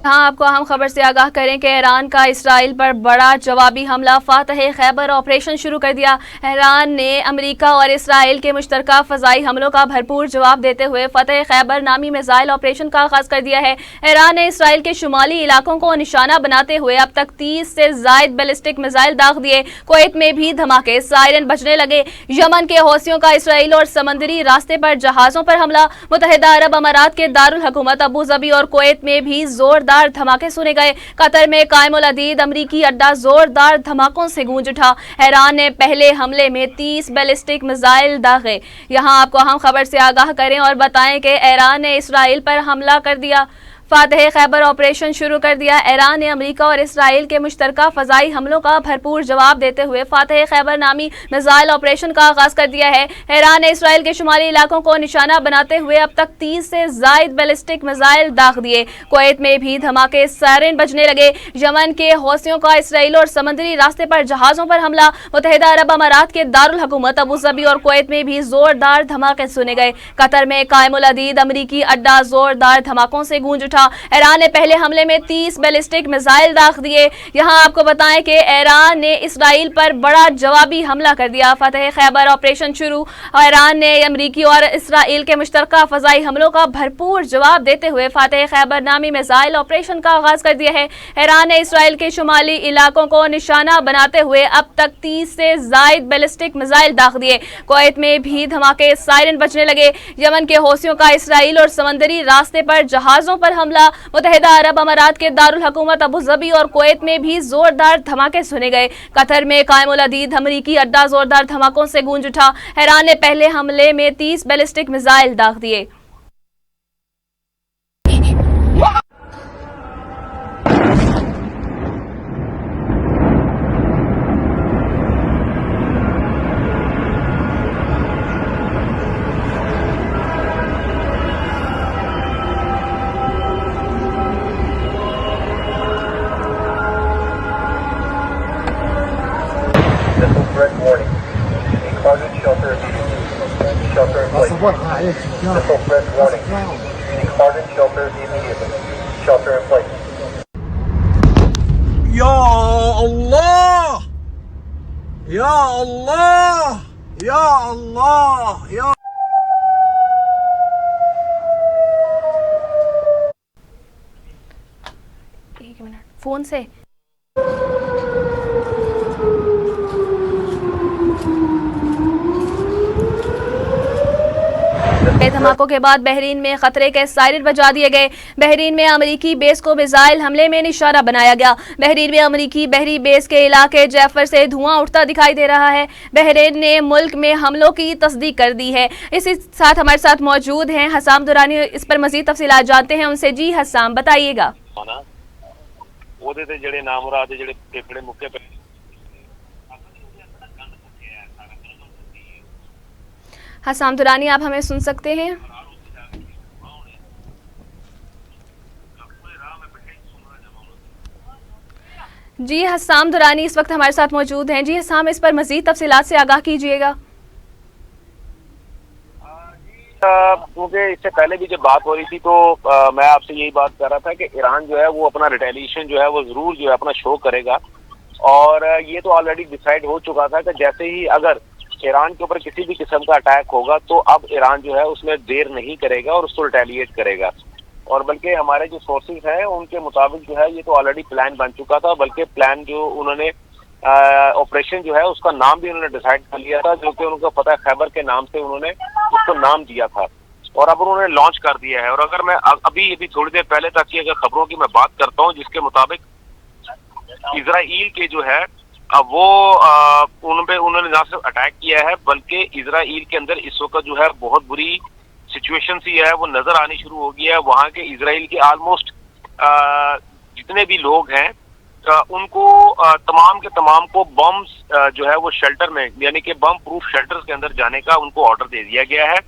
ہاں آپ کو اہم خبر سے آگاہ کریں کہ ایران کا اسرائیل پر بڑا جوابی حملہ فاتح خیبر آپریشن شروع کر دیا۔ ایران نے امریکہ اور اسرائیل کے مشترکہ فضائی حملوں کا بھرپور جواب دیتے ہوئے فتح خیبر نامی میزائل آپریشن کا آغاز کر دیا ہے۔ ایران نے اسرائیل کے شمالی علاقوں کو نشانہ بناتے ہوئے اب تک 30 سے زائد بیلسٹک میزائل داغ دیے۔ کویت میں بھی دھماکے، سائرن بجنے لگے۔ یمن کے حوثیوں کا اسرائیل اور سمندری راستے پر جہازوں پر حملہ۔ متحدہ عرب امارات کے دارالحکومت ابوظبی اور کویت میں بھی زوردار دھماکے سنے گئے۔ قطر میں قائم العدید امریکی اڈہ زوردار دھماکوں سے گونج اٹھا۔ ایران نے پہلے حملے میں 30 بیلسٹک میزائل داغے۔ یہاں آپ کو اہم خبر سے آگاہ کریں اور بتائیں کہ ایران نے اسرائیل پر حملہ کر دیا۔ فاتح خیبر آپریشن شروع کر دیا۔ ایران نے امریکہ اور اسرائیل کے مشترکہ فضائی حملوں کا بھرپور جواب دیتے ہوئے فاتح خیبر نامی میزائل آپریشن کا آغاز کر دیا ہے۔ ایران نے اسرائیل کے شمالی علاقوں کو نشانہ بناتے ہوئے اب تک 30 سے زائد بیلسٹک میزائل داغ دیے۔ کویت میں بھی دھماکے، سائرن بجنے لگے۔ یمن کے حوثیوں کا اسرائیل اور سمندری راستے پر جہازوں پر حملہ۔ متحدہ عرب امارات کے دارالحکومت ابوظبی اور کویت میں بھی زوردار دھماکے سنے گئے۔ قطر میں قائم العدید امریکی اڈہ زوردار دھماکوں سے گونج اٹھا۔ ایران نے پہلے حملے میں 30 بیلسٹک میزائل داغ دیے۔ یہاں آپ کو بتائیں کہ ایران نے اسرائیل پر بڑا جوابی حملہ کر دیا۔ فتح خیبر آپریشن شروع۔ ایران نے امریکی اور اسرائیل کے مشترکہ فضائی حملوں کا بھرپور جواب دیتے ہوئے فاتح خیبر نامی میزائل آپریشن کا آغاز کر دیا ہے۔ ایران نے اسرائیل کے شمالی علاقوں کو نشانہ بناتے ہوئے اب تک 30 سے زائد بیلسٹک میزائل داغ دیے۔ کویت میں بھی دھماکے، سائرن بجنے لگے۔ یمن کے حوثیوں کا اسرائیل اور سمندری راستے پر جہازوں پر حملہ۔ متحدہ عرب امارات کے دارالحکومت ابوظبی اور کویت میں بھی زوردار دھماکے سنے گئے۔ قطر میں قائم العدید امریکی اڈہ زوردار دھماکوں سے گونج اٹھا۔ ایران نے پہلے حملے میں 30 بیلسٹک میزائل داغ دیے۔ Red warning. Any closet shelter immediately. Shelter in place. Missile threat warning. Any closet shelter immediately. Shelter in place. Ya Allah! Ya Allah! Ya Allah! Ya ایک منٹ فون سے دھماکوں کے بعد بحرین میں خطرے کے سائرن بجا دیے گئے۔ بحرین میں امریکی بیس کو میزائل حملے میں نشانہ بنایا گیا۔ بحرین میں امریکی بحری بیس کے علاقے جیفر سے دھواں اٹھتا دکھائی دے رہا ہے۔ بحرین نے ملک میں حملوں کی تصدیق کر دی ہے۔ اسی ساتھ ہمارے ساتھ موجود ہیں حسام درانی، اس پر مزید تفصیلات جانتے ہیں ان سے۔ جی حسام بتائیے گا۔ حسام درانی آپ ہمیں سن سکتے ہیں؟ جی حسام درانی اس وقت ہمارے ساتھ موجود ہیں۔ جی حسام اس پر مزید تفصیلات سے آگاہ کیجیے گا۔ کیونکہ اس سے پہلے بھی جب بات ہو رہی تھی تو میں آپ سے یہی بات کر رہا تھا کہ ایران جو ہے وہ اپنا ریٹیلیشن جو ہے وہ ضرور جو ہے اپنا شو کرے گا، اور یہ تو آلریڈی ڈیسائیڈ ہو چکا تھا کہ جیسے ہی اگر ایران کے اوپر کسی بھی قسم کا اٹیک ہوگا تو اب ایران جو ہے اس میں دیر نہیں کرے گا اور اس کو ریٹیلیٹ کرے گا، اور بلکہ ہمارے جو سورسز ہیں ان کے مطابق جو ہے یہ تو آلریڈی پلان بن چکا تھا، بلکہ پلان جو انہوں نے آپریشن جو ہے اس کا نام بھی انہوں نے ڈیسائیڈ کر لیا تھا، جو کہ ان کو فتح خیبر کے نام سے انہوں نے اس کو نام دیا تھا، اور اب انہوں نے لانچ کر دیا ہے۔ اور اگر میں ابھی تھوڑی دیر پہلے تک کی اگر خبروں کی میں بات کرتا ہوں، جس کے مطابق اسرائیل کے جو ہے وہ انہوں نے نہ صرف اٹیک کیا ہے بلکہ اسرائیل کے اندر اس وقت جو ہے بہت بری سچویشن سی ہے وہ نظر آنی شروع ہو گئی ہے۔ وہاں کے اسرائیل کے آلموسٹ جتنے بھی لوگ ہیں ان کو تمام کے تمام کو بمز جو ہے وہ شیلٹر میں، یعنی کہ بم پروف شیلٹر کے اندر جانے کا ان کو آرڈر دے دیا گیا ہے،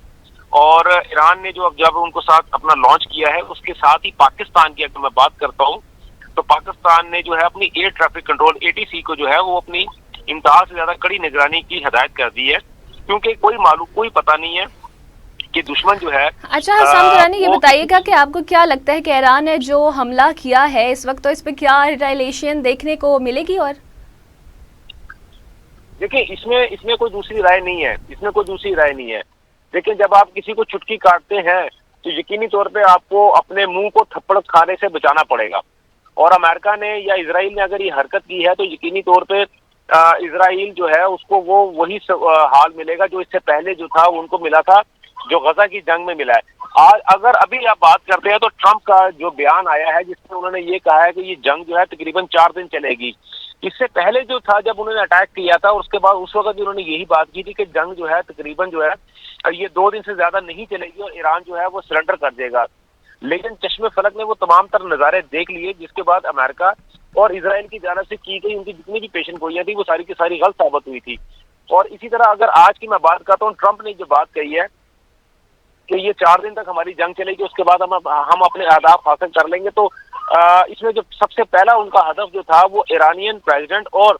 اور ایران نے جب ان کو ساتھ اپنا لانچ کیا ہے اس کے ساتھ ہی پاکستان کی اگر میں بات کرتا ہوں تو پاکستان نے جو ہے اپنی ایئر ٹریفک کنٹرول ATC کو جو ہے وہ اپنی انتہا سے زیادہ کڑی نگرانی کی ہدایت کر دی ہے، کیونکہ کوئی پتہ نہیں ہے کہ دشمن جو ہے. اچھا حسام درانی یہ بتائیے گا کہ آپ کو کیا لگتا ہے کہ ایران نے جو حملہ کیا ہے اس وقت، تو اس پہ کیا ریٹیلیشن دیکھنے کو ملے گی؟ اور دیکھیں اس میں کوئی دوسری رائے نہیں ہے. لیکن جب آپ کسی کو چٹکی کاٹتے ہیں تو یقینی طور پہ آپ کو اپنے منہ کو تھپڑ کھانے سے بچانا پڑے گا. اور امریکہ نے یا اسرائیل نے اگر یہ حرکت کی ہے تو یقینی طور پہ اسرائیل جو ہے اس کو وہی حال ملے گا جو اس سے پہلے جو تھا ان کو ملا تھا، جو غزہ کی جنگ میں ملا ہے. آج اگر ابھی آپ بات کرتے ہیں تو ٹرمپ کا جو بیان آیا ہے جس میں انہوں نے یہ کہا ہے کہ یہ جنگ جو ہے تقریباً 4 دن چلے گی. اس سے پہلے جو تھا جب انہوں نے اٹیک کیا تھا اس کے بعد اس وقت بھی انہوں نے یہی بات کی تھی کہ جنگ جو ہے تقریباً جو ہے یہ 2 دن سے زیادہ نہیں چلے گی اور ایران جو ہے وہ سرنڈر کر دے گا. لیکن چشم فلک نے وہ تمام تر نظارے دیکھ لیے جس کے بعد امریکہ اور اسرائیل کی جانب سے کی گئی ان کی جتنی بھی پیشن گوئیاں تھی وہ ساری کی ساری غلط ثابت ہوئی تھی. اور اسی طرح اگر آج کی میں بات کرتا ہوں، ٹرمپ نے جو بات کہی ہے کہ یہ 4 دن تک ہماری جنگ چلے گی، اس کے بعد ہم اپنے اہداف حاصل کر لیں گے، تو اس میں جو سب سے پہلا ان کا ہدف جو تھا وہ ایرانین پریزیڈنٹ اور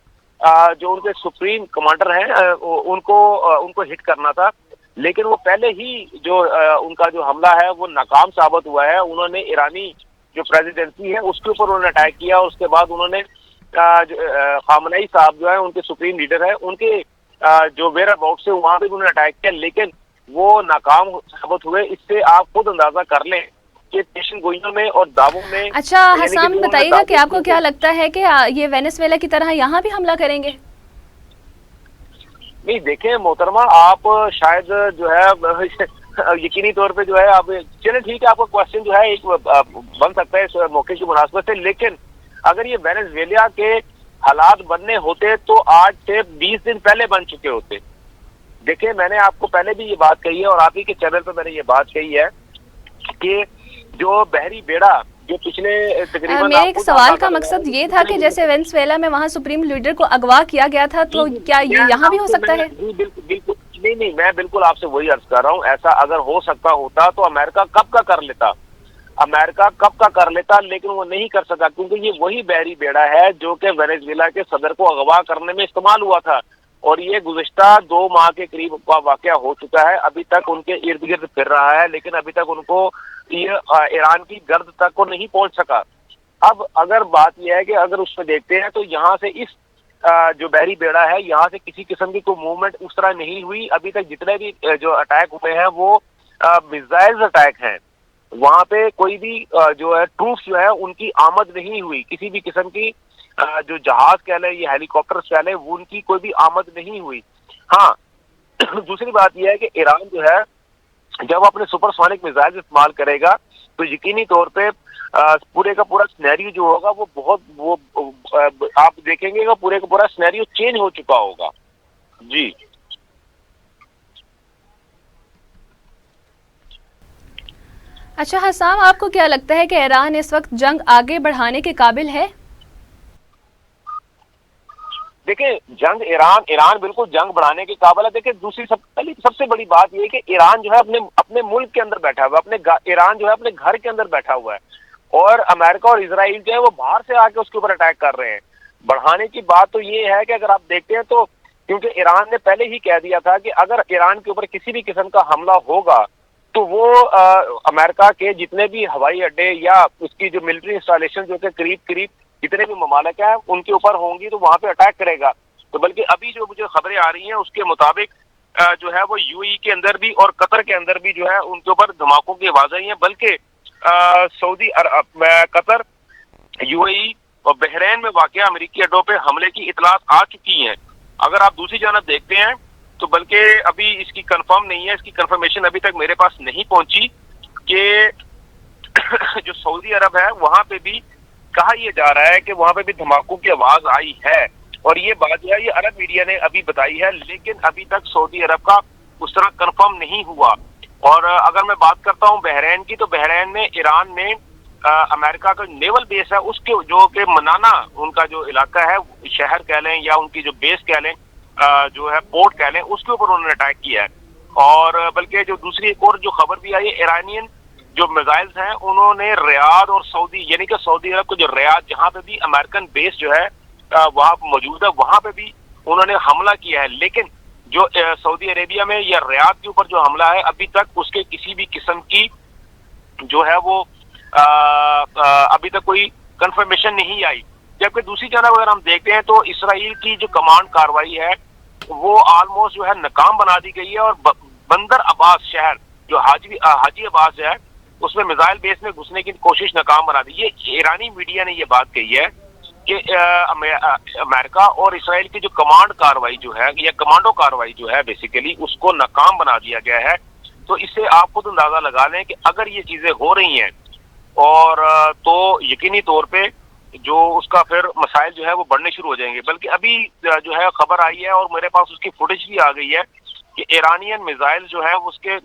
جو ان کے سپریم کمانڈر ہیں ان کو ہٹ کرنا تھا. لیکن وہ پہلے ہی جو ان کا جو حملہ ہے وہ ناکام ثابت ہوا ہے. انہوں نے ایرانی جو پریزیڈنسی ہے اس کے اوپر انہوں نے اٹیک کیا. اس کے بعد انہوں نے خامنئی صاحب جو ہے ان کے سپریم لیڈر ہیں ان کے جو ویئر اباؤٹ سے وہاں پہ انہوں نے اٹیک کیا، لیکن وہ ناکام ثابت ہوئے. اس سے آپ خود اندازہ کر لیں کہ پیشن گوئیوں میں اور دعووں میں. اچھا حسام بتائیے گا کہ آپ کو کیا لگتا ہے کہ یہ وینیزویلا کی طرح یہاں بھی حملہ کریں گے؟ نہیں دیکھیں محترمہ، آپ شاید جو ہے یقینی طور پہ جو ہے آپ چلیں ٹھیک ہے، آپ کا کوشچن جو ہے ایک بن سکتا ہے اس موقع کی مناسبت سے. لیکن اگر یہ وینیزویلا کے حالات بننے ہوتے تو آج سے 20 دن پہلے بن چکے ہوتے. دیکھیں میں نے آپ کو پہلے بھی یہ بات کہی ہے اور آپ ہی کے چینل پہ میں نے یہ بات کہی ہے کہ جو بحری بیڑا جو پچھلے تقریباً میرے ایک سوال کا مقصد یہ تھا کہ جیسے وینیزویلا میں وہاں سپریم لیڈر کو اغوا کیا گیا تھا تو کیا یہ یہاں بھی ہو سکتا ہے؟ بالکل نہیں میں بالکل آپ سے وہی عرض کر رہا ہوں. ایسا اگر ہو سکتا ہوتا تو امریکہ کب کا کر لیتا، لیکن وہ نہیں کر سکا کیونکہ یہ وہی بحری بیڑا ہے جو کہ وینیزویلا کے صدر کو اغوا کرنے میں استعمال ہوا تھا. اور یہ گزشتہ 2 ماہ کے قریب کا واقعہ ہو چکا ہے. ابھی تک ان کے ارد گرد پھر رہا ہے لیکن ابھی تک ان کو یہ ایران کی گرد تک کو نہیں پہنچ سکا. اب اگر بات یہ ہے کہ اگر اس میں دیکھتے ہیں تو یہاں سے اس جو بحری بیڑا ہے یہاں سے کسی قسم کی کوئی موومنٹ اس طرح نہیں ہوئی. ابھی تک جتنے بھی جو اٹیک ہوئے ہیں وہ میزائل اٹیک ہیں. وہاں پہ کوئی بھی جو ہے ٹروپس جو ہے ان کی آمد نہیں ہوئی، کسی بھی قسم کی جو جہاز کہہ لیں یا ہیلی کاپٹر کہہ لیں وہ ان کی کوئی بھی آمد نہیں ہوئی. ہاں دوسری بات یہ ہے کہ ایران جو ہے جب اپنے سپر سونک میزائل استعمال کرے گا تو یقینی طور پہ پورے کا پورا سینیریو جو ہوگا وہ آپ دیکھیں گے کہ پورے کا پورا سینیریو چینج ہو چکا ہوگا. جی اچھا حسام، آپ کو کیا لگتا ہے کہ ایران اس وقت جنگ آگے بڑھانے کے قابل ہے؟ دیکھیں جنگ ایران بالکل جنگ بڑھانے کے قابل ہے. دیکھیں دوسری سب سے بڑی بات یہ ہے کہ ایران جو ہے اپنے ملک کے اندر بیٹھا ہوا ہے، ایران جو ہے اپنے گھر کے اندر بیٹھا ہوا ہے اور امریکہ اور اسرائیل جو ہے وہ باہر سے آ کے اس کے اوپر اٹیک کر رہے ہیں. بڑھانے کی بات تو یہ ہے کہ اگر آپ دیکھتے ہیں تو کیونکہ ایران نے پہلے ہی کہہ دیا تھا کہ اگر ایران کے اوپر کسی بھی قسم کا حملہ ہوگا تو وہ امریکہ کے جتنے بھی ہوائی اڈے یا اس کی جو ملٹری انسٹالیشن جو کہ قریب جتنے بھی ممالک ہیں ان کے اوپر ہوں گی تو وہاں پہ اٹیک کرے گا. تو بلکہ ابھی جو مجھے خبریں آ رہی ہیں اس کے مطابق جو ہے وہ یو ای کے اندر بھی اور قطر کے اندر بھی جو ہے ان کے اوپر دھماکوں کی آوازیں ہیں. بلکہ سعودی عرب، قطر، یو اے ای اور بحرین میں واقع امریکی اڈوں پہ حملے کی اطلاعات آ چکی ہیں. اگر آپ دوسری جانب دیکھتے ہیں تو بلکہ ابھی اس کی کنفرم نہیں ہے، اس کی کنفرمیشن ابھی تک میرے پاس نہیں پہنچی کہ جو سعودی عرب ہے وہاں پہ بھی کہا یہ جا رہا ہے کہ وہاں پہ بھی دھماکوں کی آواز آئی ہے. اور یہ بات جو ہے یہ عرب میڈیا نے ابھی بتائی ہے، لیکن ابھی تک سعودی عرب کا اس طرح کنفرم نہیں ہوا. اور اگر میں بات کرتا ہوں بحرین کی تو بحرین میں ایران نے امریکہ کا نیول بیس ہے اس کے جو کہ منانا ان کا جو علاقہ ہے شہر کہہ لیں یا ان کی جو بیس کہہ لیں جو ہے پورٹ کہہ لیں اس کے اوپر انہوں نے اٹیک کیا ہے. اور بلکہ جو دوسری ایک اور جو خبر بھی آئی ہے ایرانین جو میزائلز ہیں انہوں نے ریاض اور سعودی یعنی کہ سعودی عرب کو جو ریاض جہاں پہ بھی امریکن بیس جو ہے وہاں موجود ہے وہاں پہ بھی انہوں نے حملہ کیا ہے. لیکن جو سعودی عربیہ میں یا ریاض کے اوپر جو حملہ ہے ابھی تک اس کے کسی بھی قسم کی جو ہے وہ ابھی تک کوئی کنفرمیشن نہیں آئی. جبکہ دوسری جانب اگر ہم دیکھتے ہیں تو اسرائیل کی جو کمانڈ کاروائی ہے وہ آلموسٹ جو ہے ناکام بنا دی گئی ہے, اور بندر عباس شہر جو حاجی عباس ہے اس میں میزائل بیس میں گھسنے کی کوشش ناکام بنا دی. یہ ایرانی میڈیا نے یہ بات کہی ہے کہ امریکہ اور اسرائیل کی جو کمانڈ کاروائی جو ہے یا کمانڈو کاروائی جو ہے بیسیکلی اس کو ناکام بنا دیا گیا ہے. تو اس سے آپ خود اندازہ لگا لیں کہ اگر یہ چیزیں ہو رہی ہیں اور تو یقینی طور پہ جو اس کا پھر مسائل جو ہے وہ بڑھنے شروع ہو جائیں گے. بلکہ ابھی جو ہے خبر آئی ہے اور میرے پاس اس کی فوٹیج بھی آ گئی ہے کہ ایرانین میزائل جو ہے اس کے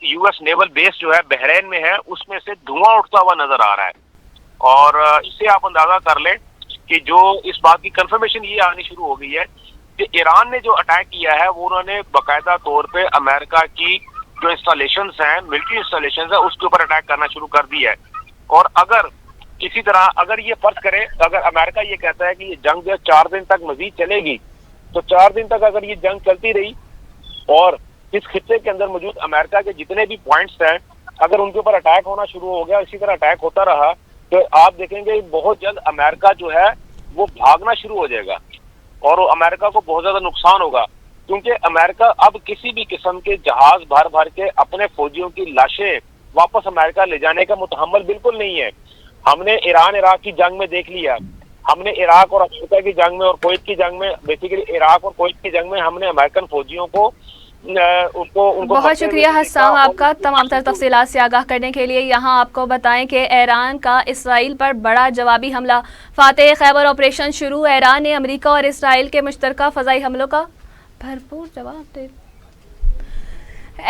یو ایس نیول بیس جو ہے بحرین میں ہے اس میں سے دھواں اٹھتا ہوا نظر آ رہا ہے. اور اس سے آپ اندازہ کر لیں کہ جو اس بات کی کنفرمیشن یہ آنی شروع ہو گئی ہے کہ ایران نے جو اٹیک کیا ہے وہ انہوں نے باقاعدہ طور پہ امریکہ کی جو انسٹالیشنز ہیں ملٹری انسٹالیشنز ہیں اس کے اوپر اٹیک کرنا شروع کر دی ہے. اور اگر اسی طرح اگر یہ فرض کرے اگر امریکہ یہ کہتا ہے کہ یہ جنگ جو 4 دن تک مزید چلے گی تو 4 دن تک اگر یہ جنگ چلتی رہی اور اس خطے کے اندر موجود امریکہ کے جتنے بھی پوائنٹس ہیں اگر ان کے اوپر اٹیک ہونا شروع ہو گیا اسی طرح اٹیک ہوتا رہا تو آپ دیکھیں گے بہت جلد امریکہ جو ہے وہ بھاگنا شروع ہو جائے گا اور امریکہ کو بہت زیادہ نقصان ہوگا. کیونکہ امریکہ اب کسی بھی قسم کے جہاز بھر بھر کے اپنے فوجیوں کی لاشیں واپس امریکہ لے جانے کا متحمل بالکل نہیں ہے. ہم نے ایران عراق کی جنگ میں دیکھ لیا, ہم نے عراق اور امریکہ کی جنگ میں اور کویت کی جنگ میں بیسیکلی عراق اور کویت کی جنگ میں ہم نے امریکن فوجیوں کو بہت شکریہ حسام آپ کا تمام تر تفصیلات سے آگاہ کرنے کے لیے. یہاں آپ کو بتائیں کہ ایران کا اسرائیل پر بڑا جوابی حملہ, فاتح خیبر آپریشن شروع. ایران نے امریکہ اور اسرائیل کے مشترکہ فضائی حملوں کا بھرپور جواب دے.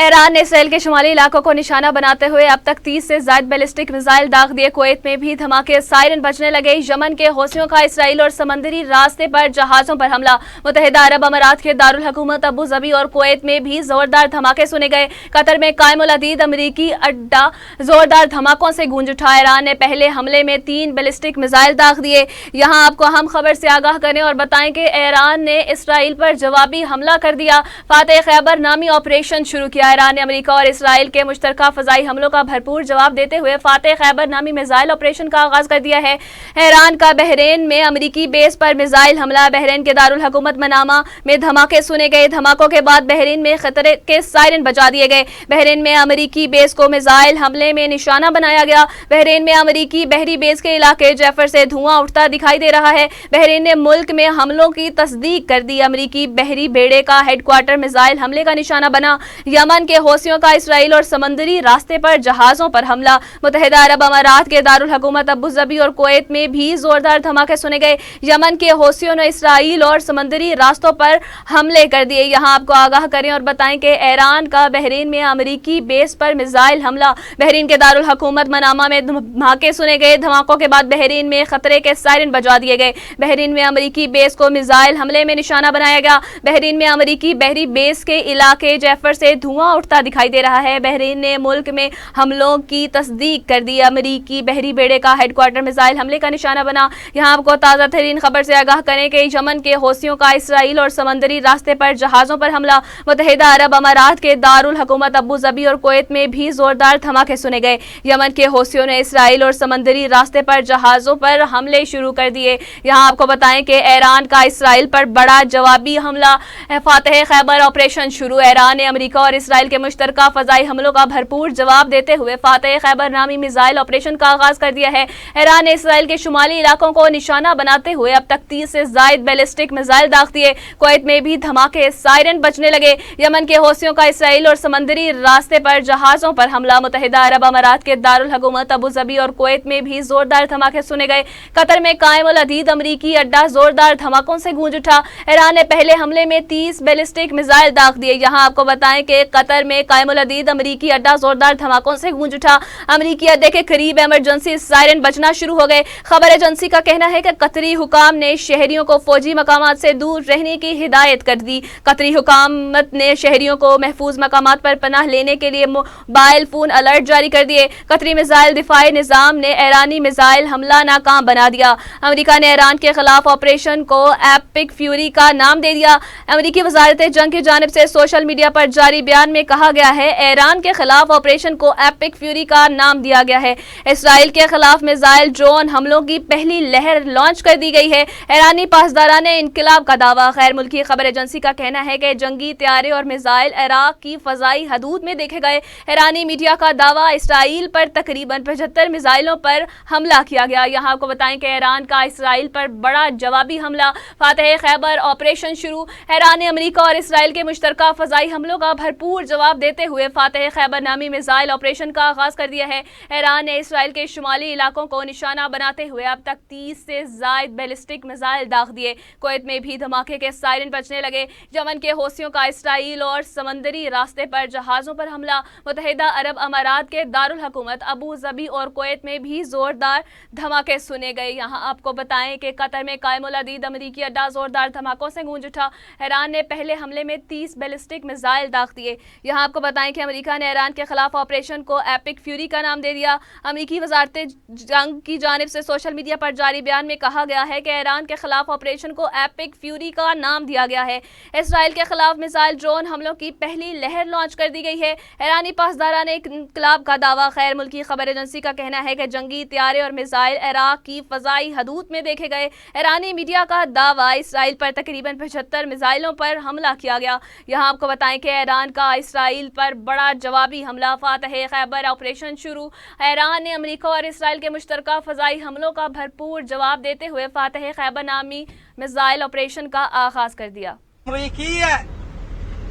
ایران نے اسرائیل کے شمالی علاقوں کو نشانہ بناتے ہوئے اب تک 30 سے زائد بیلسٹک میزائل داغ دیے. کویت میں بھی دھماکے, سائرن بجنے لگے. یمن کے حوثیوں کا اسرائیل اور سمندری راستے پر جہازوں پر حملہ. متحدہ عرب امارات کے دارالحکومت ابو ظبی اور کویت میں بھی زوردار دھماکے سنے گئے. قطر میں قائم العدید امریکی اڈا زوردار دھماکوں سے گونج اٹھا. ایران نے پہلے حملے میں 3 بیلسٹک میزائل داغ دیے. یہاں آپ کو اہم خبر سے آگاہ کریں اور بتائیں کہ ایران نے اسرائیل پر جوابی حملہ کر دیا. فاتح خیبر نامی آپریشن شروع کیا. ایران نے امریکہ اور اسرائیل کے مشترکہ فضائی حملوں کا بھرپور جواب دیتے ہوئے فاتح خیبر نامی میزائل آپریشن کا آغاز کر دیا ہے. ایران کا بحرین میں امریکی بیس پر میزائل حملہ. بحرین کے دارالحکومت منامہ میں دھماکے سنے گئے. دھماکوں کے بعد بحرین میں خطرے کے سائرن بجا دیے گئے. بحرین میں امریکی بیس کو میزائل حملے میں نشانہ بنایا گیا. بحرین میں امریکی بحری بیس کے علاقے جیفر سے دھواں اٹھتا دکھائی دے رہا ہے. بحرین نے ملک میں حملوں کی تصدیق کر دی. امریکی بحری بیڑے کا ہیڈ کوارٹر میزائل حملے کا نشانہ بنا. یمن کے حوثیوں کا اسرائیل اور سمندری راستے پر جہازوں پر حملہ. متحدہ عرب امارات کے دارالحکومت ابو ظبی اور کویت میں بھی زوردار دھماکے سنے گئے. یمن کے حوثیوں نے اسرائیل اور سمندری راستوں پر حملے کر دیے. یہاں آپ کو آگاہ کریں اور بتائیں کہ ایران کا بحرین میں امریکی بیس پر میزائل حملہ. بحرین کے دارالحکومت منامہ میں دھماکے سنے گئے. دھماکوں کے بعد بحرین میں خطرے کے سائرن بجا دیے گئے. بحرین میں امریکی بیس کو میزائل حملے میں نشانہ بنایا گیا. بحرین میں امریکی بحری بیس کے علاقے جیفر سے دھواں اٹھتا دکھائی دے رہا ہے. بحرین نے ملک میں حملوں کی تصدیق کر دی. امریکی بحری بیڑے کا ہیڈ کوارٹر میزائل حملے کا نشانہ بنا. یہاں آپ کو تازہ ترین خبر سے آگاہ کریں کہ یمن کے حوثیوں کا اسرائیل اور سمندری راستے پر جہازوں پر حملہ. متحدہ عرب امارات کے دارالحکومت ابو ظبی اور کویت میں بھی زوردار دھماکے سنے گئے. یمن کے حوثیوں نے اسرائیل اور سمندری راستے پر جہازوں پر حملے شروع کر دیے. یہاں آپ کو بتائیں کہ ایران کا اسرائیل پر بڑا جوابی حملہ. فاتح خیبر آپریشن شروع. ایران نے امریکہ اور اسرائیل کے مشترکہ فضائی حملوں کا بھرپور جواب دیتے ہوئے فاتح خیبر نامی میزائل آپریشن کا آغاز کر دیا ہے. ایران نے اسرائیل کے شمالی علاقوں کو نشانہ بناتے ہوئے اب تک 30 سے زائد بیلسٹک میزائل داغ دیے. کویت میں بھی دھماکے, سائرن بجنے لگے. یمن کے حوثیوں کا اسرائیل اور سمندری راستے پر جہازوں پر حملہ. متحدہ عرب امارات کے دارالحکومت ابو ظبی اور کویت میں بھی زوردار دھماکے سنے گئے. قطر میں قائم العدید امریکی اڈا زوردار دھماکوں سے گونج اٹھا. ایران نے پہلے حملے میں 30 بیلسٹک میزائل داغ دیے. یہاں آپ کو بتائیں کہ قطر میں قائم الحدید امریکی اڈہ زوردار دھماکوں سے گونج اٹھا۔ امریکی اڈے کے قریب ایمرجنسی سائرن بجنا شروع ہو گئے۔ خبر ایجنسی کا کہنا ہے کہ قطری حکام نے شہریوں کو فوجی مقامات سے دور رہنے کی ہدایت کر دی۔ قطری حکامت نے شہریوں کو محفوظ مقامات پر پناہ لینے کے لیے موبائل فون الرٹ جاری کر دیے۔ قطری میزائل دفاعی نظام نے ایرانی میزائل حملہ ناکام بنا دیا۔ امریکہ نے ایران کے خلاف آپریشن کو ایپک فیوری کا نام دے دیا۔ امریکی وزارت جنگ کی جانب سے سوشل میڈیا پر جاری بیان میں کہا گیا ہے ایران کے خلاف آپریشن کو ایپک فیوری کا نام دیا گیا ہے۔ اسرائیل کے خلاف میزائل ڈرون حملوں کی پہلی لہر لانچ کر دی گئی ہے۔ ایرانی پاسداران انقلاب کا دعویٰ۔ غیر ملکی خبر ایجنسی کا کہنا ہے کہ جنگی طیارے اور میزائل عراق کی فضائی حدود میں دیکھے گئے۔ ایرانی میڈیا کا دعویٰ اسرائیل پر تقریباً 75 میزائلوں پر حملہ کیا گیا۔ یہاں آپ کو بتائیں کہ ایران کا اسرائیل پر بڑا جوابی حملہ، فاتح خیبر آپریشن شروع۔ ایران نے امریکہ اور اسرائیل کے مشترکہ فضائی حملوں کا بھرپور جواب دیتے ہوئے فاتح خیبر نامی میزائل آپریشن کا آغاز کر دیا ہے۔ ایران نے اسرائیل کے شمالی علاقوں کو نشانہ بناتے ہوئے اب تک 30 سے زائد بیلسٹک میزائل داغ دیے۔ کویت میں بھی دھماکے کے سائرن بجنے لگے۔ یمن کے حوثیوں کا اسرائیل اور سمندری راستے پر جہازوں پر حملہ۔ متحدہ عرب امارات کے دارالحکومت ابو ظبی اور کویت میں بھی زوردار دھماکے سنے گئے۔ یہاں آپ کو بتائیں کہ قطر میں قائم الحدید امریکی اڈہ زوردار دھماکوں سے گونج اٹھا۔ ایران نے پہلے حملے میں 30 بیلسٹک میزائل داغ دیے۔ یہاں آپ کو بتائیں کہ امریکہ نے ایران کے خلاف آپریشن کو ایپک فیوری کا نام دے دیا۔ امریکی وزارت جنگ کی جانب سے سوشل میڈیا پر جاری بیان میں کہا گیا ہے کہ ایران کے خلاف آپریشن کو ایپک فیوری کا نام دیا گیا ہے۔ اسرائیل کے خلاف میزائل ڈرون حملوں کی پہلی لہر لانچ کر دی گئی ہے۔ ایرانی پاسداران انقلاب کا دعویٰ۔ غیر ملکی خبر ایجنسی کا کہنا ہے کہ جنگی طیارے اور میزائل عراق کی فضائی حدود میں دیکھے گئے۔ ایرانی میڈیا کا دعویٰ اسرائیل پر تقریباً 75 میزائلوں پر حملہ کیا گیا۔ یہاں آپ کو بتائیں کہ ایران کا اسرائیل پر بڑا جوابی حملہ، فاتح خیبر آپریشن شروع۔ ایران نے امریکہ اور اسرائیل کے مشترکہ فضائی حملوں کا بھرپور جواب دیتے ہوئے فاتح خیبر نامی میزائل آپریشن کا آغاز کر دیا۔ أمريكية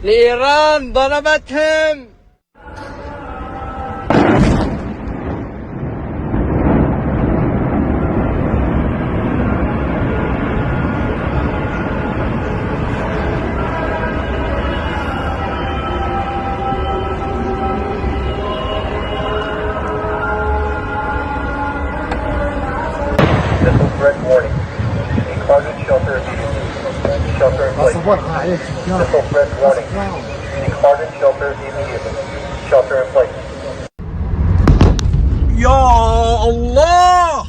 لإيران ضربتهم. Missile threat warning. Included shelter immediately. Shelter in place. Missile threat warning. Included shelter immediately. Shelter in place. يا الله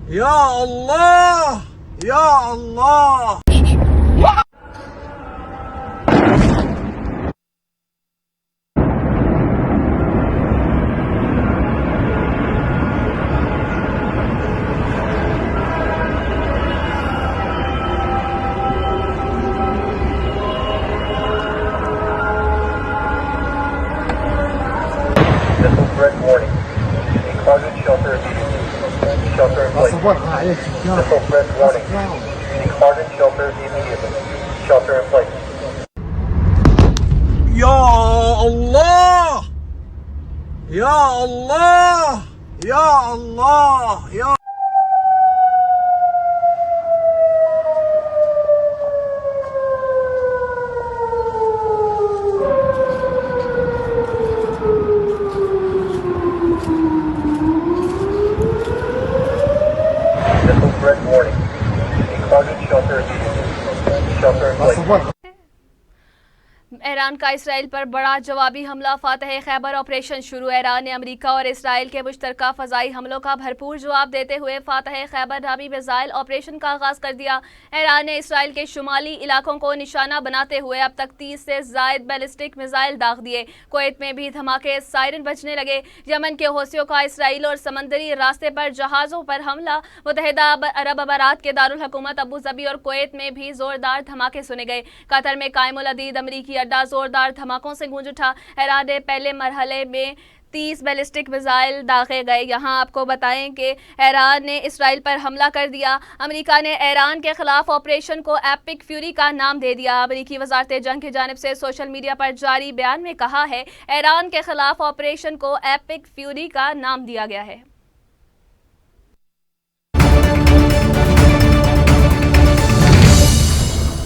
يا الله يا الله. Missile threat warning. Included shelter immediately. Shelter in place. Missile threat warning. Included shelter immediately. Shelter in place. يا الله يا الله يا الله يا Missile threat warning. Included shelter immediately. Shelter in place. Iran کا اسرائیل پر بڑا جوابی حملہ، فاتح خیبر آپریشن شروع۔ ایران نے امریکہ اور اسرائیل کے مشترکہ فضائی حملوں کا بھرپور جواب دیتے ہوئے فاتح خیبر نامی میزائل آپریشن کا آغاز کر دیا۔ ایران نے اسرائیل کے شمالی علاقوں کو نشانہ بناتے ہوئے اب تک 30 سے زائد بیلسٹک میزائل داغ دیے۔ کویت میں بھی دھماکے سائرن بجنے لگے۔ یمن کے حوثیوں کا اسرائیل اور سمندری راستے پر جہازوں پر حملہ۔ متحدہ عرب امارات کے دارالحکومت ابو ظبی اور کویت میں بھی زوردار دھماکے سنے گئے۔ قطر میں قائم الحدید امریکی اڈہ زوردار دھماکوں سے گونج اٹھا۔ ایران نے پہلے مرحلے میں 30 بیلسٹک میزائل داغے گئے۔ یہاں آپ کو بتائیں کہ ایران نے اسرائیل پر حملہ کر دیا۔ امریکہ نے ایران کے خلاف آپریشن کو ایپک فیوری کا نام دے دیا۔ امریکی وزارت جنگ کی جانب سے سوشل میڈیا پر جاری بیان میں کہا ہے ایران کے خلاف آپریشن کو ایپک فیوری کا نام دیا گیا ہے۔